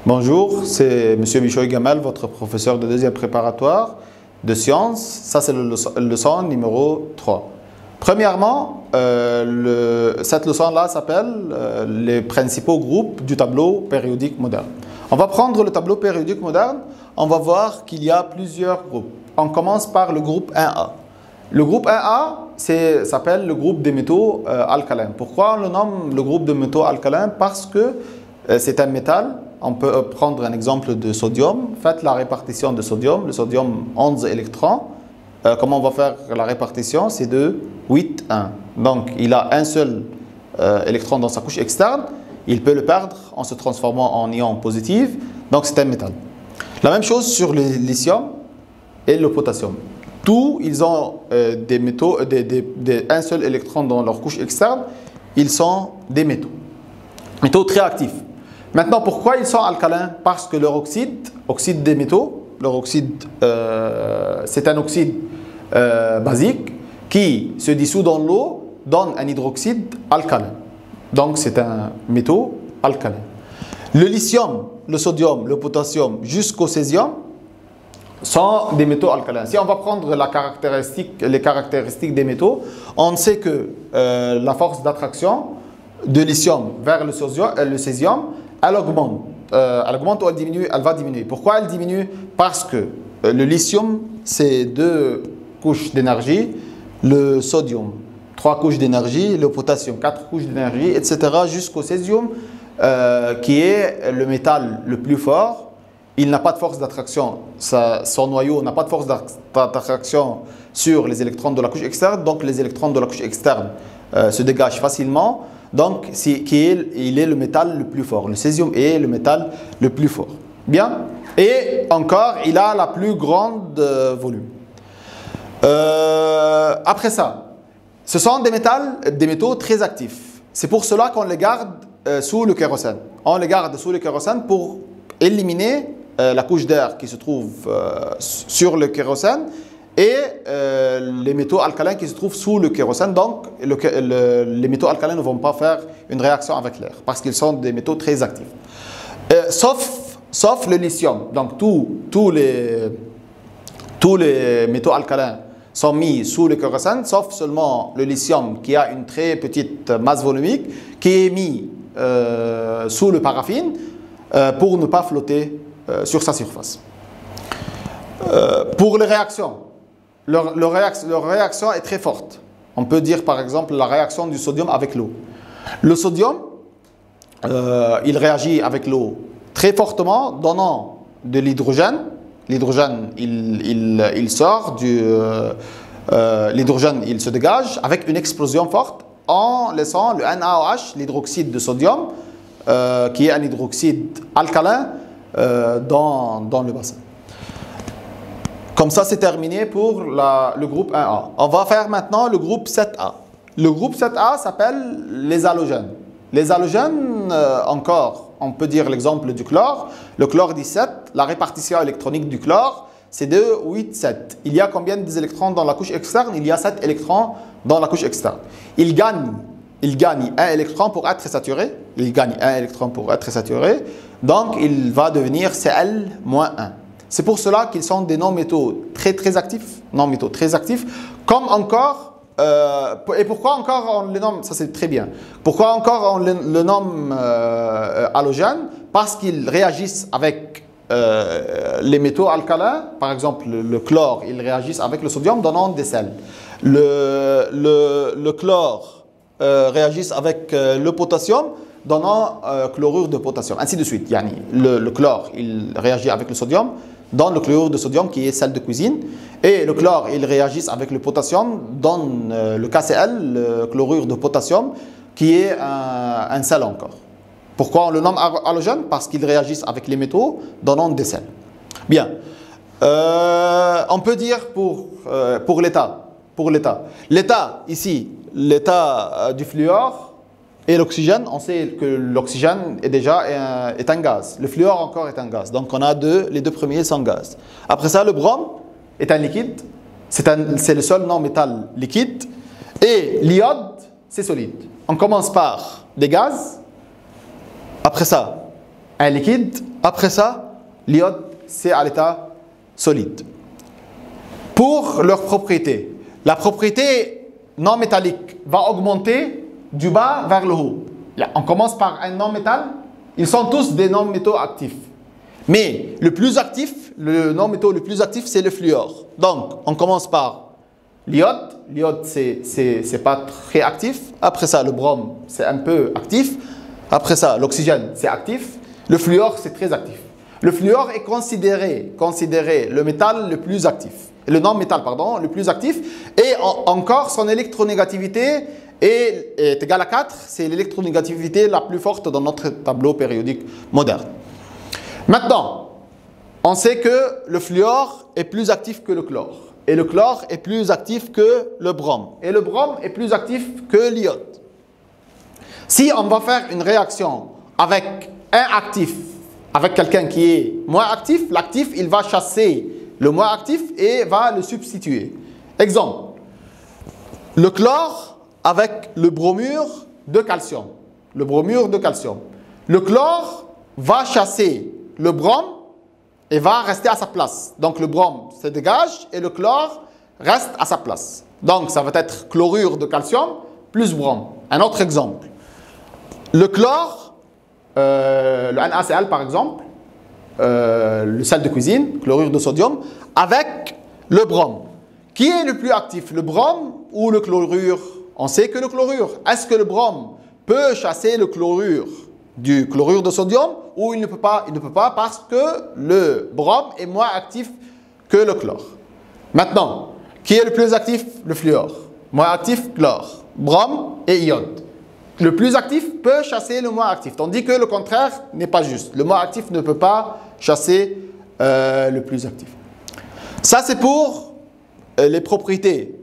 Bonjour, c'est M. Bishoy Gamal, votre professeur de deuxième préparatoire de sciences. Ça, c'est le leçon numéro 3. Premièrement, cette leçon-là s'appelle les principaux groupes du tableau périodique moderne. On va prendre le tableau périodique moderne, on va voir qu'il y a plusieurs groupes. On commence par le groupe 1A. Le groupe 1A s'appelle le groupe des métaux alcalins. Pourquoi on le nomme le groupe de métaux alcalins? Parce que c'est un métal. On peut prendre un exemple de sodium. Faites la répartition de sodium. Le sodium, 11 électrons. Comment on va faire la répartition? C'est de 8, 1. Donc, il a un seul électron dans sa couche externe. Il peut le perdre en se transformant en ion positif. Donc, c'est un métal. La même chose sur le lithium et le potassium. Tous, ils ont des métaux, un seul électron dans leur couche externe. Ils sont des métaux. Métaux très actifs. Maintenant, pourquoi ils sont alcalins? Parce que leur oxyde des métaux, leur oxyde, c'est un oxyde basique qui se dissout dans l'eau, donne un hydroxyde alcalin. Donc, c'est un métaux alcalin. Le lithium, le sodium, le potassium jusqu'au césium sont des métaux alcalins. Si on va prendre les caractéristiques des métaux, on sait que la force d'attraction de lithium vers le césium, elle augmente ou elle diminue, elle va diminuer. Pourquoi elle diminue? Parce que le lithium, c'est 2 couches d'énergie, le sodium, 3 couches d'énergie, le potassium, 4 couches d'énergie, etc. jusqu'au césium, qui est le métal le plus fort. Il n'a pas de force d'attraction, son noyau n'a pas de force d'attraction sur les électrons de la couche externe, donc les électrons de la couche externe se dégagent facilement. Donc, il est le métal le plus fort. Le césium est le métal le plus fort. Bien. Et encore, il a la plus grande volume. Après ça, ce sont des métaux très actifs. C'est pour cela qu'on les garde sous le kérosène. On les garde sous le kérosène pour éliminer la couche d'air qui se trouve sur le kérosène et les métaux alcalins qui se trouvent sous le kérosène. Donc, les métaux alcalins ne vont pas faire une réaction avec l'air parce qu'ils sont des métaux très actifs. Sauf le lithium. Donc, tous les métaux alcalins sont mis sous le kérosène, sauf seulement le lithium qui a une très petite masse volumique qui est mis sous le paraffine pour ne pas flotter sur sa surface. Pour les réactions, leur réaction est très forte. On peut dire par exemple la réaction du sodium avec l'eau. Le sodium, il réagit avec l'eau très fortement, donnant de l'hydrogène. L'hydrogène, il sort l'hydrogène, il se dégage avec une explosion forte en laissant le NaOH, l'hydroxyde de sodium, qui est un hydroxyde alcalin, dans le bassin. Comme ça, c'est terminé pour le groupe 1A. On va faire maintenant le groupe 7A. Le groupe 7A s'appelle les halogènes. Les halogènes, encore, on peut dire l'exemple du chlore. Le chlore 17, la répartition électronique du chlore, c'est de 8, 7. Il y a combien d'électrons dans la couche externe? Il y a 7 électrons dans la couche externe. Il gagne 1 électron pour être saturé. Il gagne 1 électron pour être saturé. Donc, il va devenir Cl-1. C'est pour cela qu'ils sont des non-métaux très actifs. Non-métaux très actifs. Comme encore, et pourquoi encore on les nomme? Ça, c'est très bien. Pourquoi encore on le nomme halogène? Parce qu'ils réagissent avec les métaux alcalins. Par exemple, le chlore, ils réagissent avec le sodium, donnant des sels. Le chlore réagissent avec le potassium, donnant chlorure de potassium, ainsi de suite. Yani, le chlore, il réagit avec le sodium, donne le chlorure de sodium qui est sel de cuisine, et le chlore, il réagit avec le potassium, donne le KCl, le chlorure de potassium, qui est un sel encore. Pourquoi on le nomme halogène? Parce qu'ils réagissent avec les métaux, donnant des sels. Bien. On peut dire pour l'état. L'état, ici, l'état du fluor, et l'oxygène, on sait que l'oxygène est un gaz. Le fluor encore est un gaz. Donc on a les deux premiers sont gaz. Après ça, le brome est un liquide. C'est le seul non-métal liquide. Et l'iode, c'est solide. On commence par des gaz. Après ça, un liquide. Après ça, l'iode, c'est à l'état solide. Pour leurs propriétés, la propriété non métallique va augmenter du bas vers le haut. On commence par un non-métal. Ils sont tous des non-métaux actifs. Mais le plus actif, le non-métaux le plus actif, c'est le fluor. Donc, on commence par l'iode. L'iode, c'est pas très actif. Après ça, le brome, c'est un peu actif. Après ça, l'oxygène, c'est actif. Le fluor, c'est très actif. Le fluor est considéré le métal le plus actif. Le non-métal, pardon, le plus actif. Et encore, son électronégativité est égale à 4. C'est l'électronégativité la plus forte dans notre tableau périodique moderne. Maintenant, on sait que le fluor est plus actif que le chlore. Et le chlore est plus actif que le brome. Et le brome est plus actif que l'iode. Si on va faire une réaction avec un actif, avec quelqu'un qui est moins actif, l'actif, il va chasser le moins actif et va le substituer. Exemple, le chlore avec le bromure de calcium. Le bromure de calcium. Le chlore va chasser le brome et va rester à sa place. Donc le brome se dégage et le chlore reste à sa place. Donc ça va être chlorure de calcium plus brome. Un autre exemple. Le chlore, le NaCl par exemple, le sel de cuisine, chlorure de sodium, avec le brome. Qui est le plus actif, le brome ou le chlorure? On sait que le chlorure. Est-ce que le brome peut chasser le chlorure du chlorure de sodium ou il ne peut pas? Il ne peut pas parce que le brome est moins actif que le chlore. Maintenant, qui est le plus actif? Le fluor. Moins actif, chlore. Brome et iode. Le plus actif peut chasser le moins actif, tandis que le contraire n'est pas juste. Le moins actif ne peut pas chasser le plus actif. Ça, c'est pour les propriétés.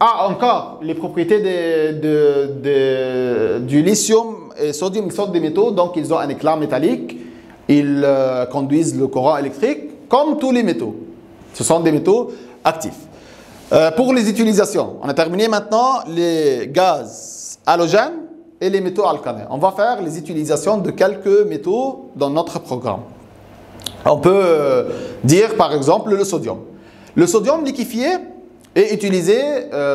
Ah, encore, les propriétés du lithium et sodium, ils sont des métaux, donc ils ont un éclat métallique. Ils conduisent le courant électrique, comme tous les métaux. Ce sont des métaux actifs. Pour les utilisations, on a terminé maintenant les gaz halogènes et les métaux alcalins. On va faire les utilisations de quelques métaux dans notre programme. On peut dire par exemple le sodium. Le sodium liquéfié est utilisé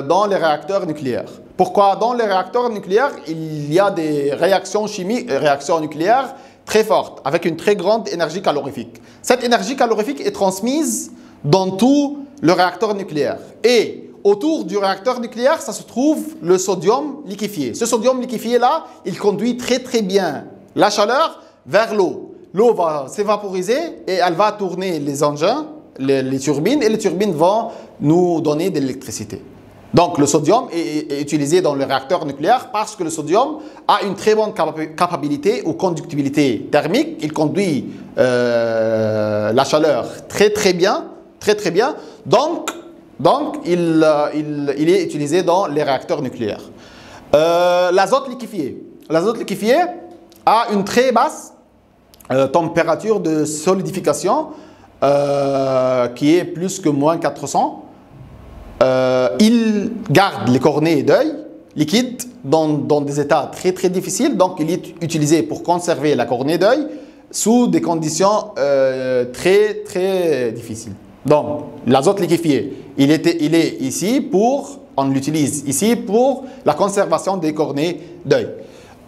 dans les réacteurs nucléaires. Pourquoi? Dans les réacteurs nucléaires, il y a des réactions chimiques, réactions nucléaires très fortes, avec une très grande énergie calorifique. Cette énergie calorifique est transmise dans tout le réacteur nucléaire. Et autour du réacteur nucléaire, ça se trouve le sodium liquéfié. Ce sodium liquéfié-là, il conduit très très bien la chaleur vers l'eau. L'eau va s'évaporiser et elle va tourner les engins, les turbines, et les turbines vont nous donner de l'électricité. Donc le sodium est utilisé dans le réacteur nucléaire parce que le sodium a une très bonne capacité ou conductibilité thermique. Il conduit la chaleur très très bien. Donc il est utilisé dans les réacteurs nucléaires. L'azote liquéfié. L'azote liquéfié a une très basse température de solidification qui est plus que moins 400. Il garde les cornets d'œil liquides dans des états très très difficiles. Donc il est utilisé pour conserver la cornée d'œil sous des conditions très très difficiles. Donc l'azote liquéfié, on l'utilise ici pour la conservation des cornets d'œil.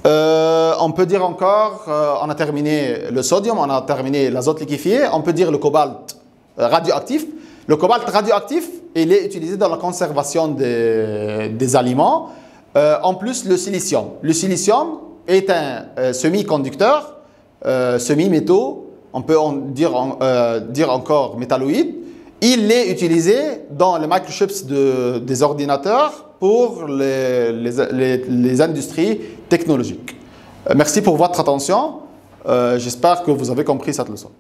On peut dire encore, on a terminé le sodium, on a terminé l'azote liquéfié, on peut dire le cobalt radioactif. Le cobalt radioactif, il est utilisé dans la conservation des aliments. En plus, le silicium. Le silicium est un semi-conducteur, semi-métaux, on peut dire encore métalloïde. Il est utilisé dans les microchips des ordinateurs pour les industries technologiques. Merci pour votre attention. J'espère que vous avez compris cette leçon.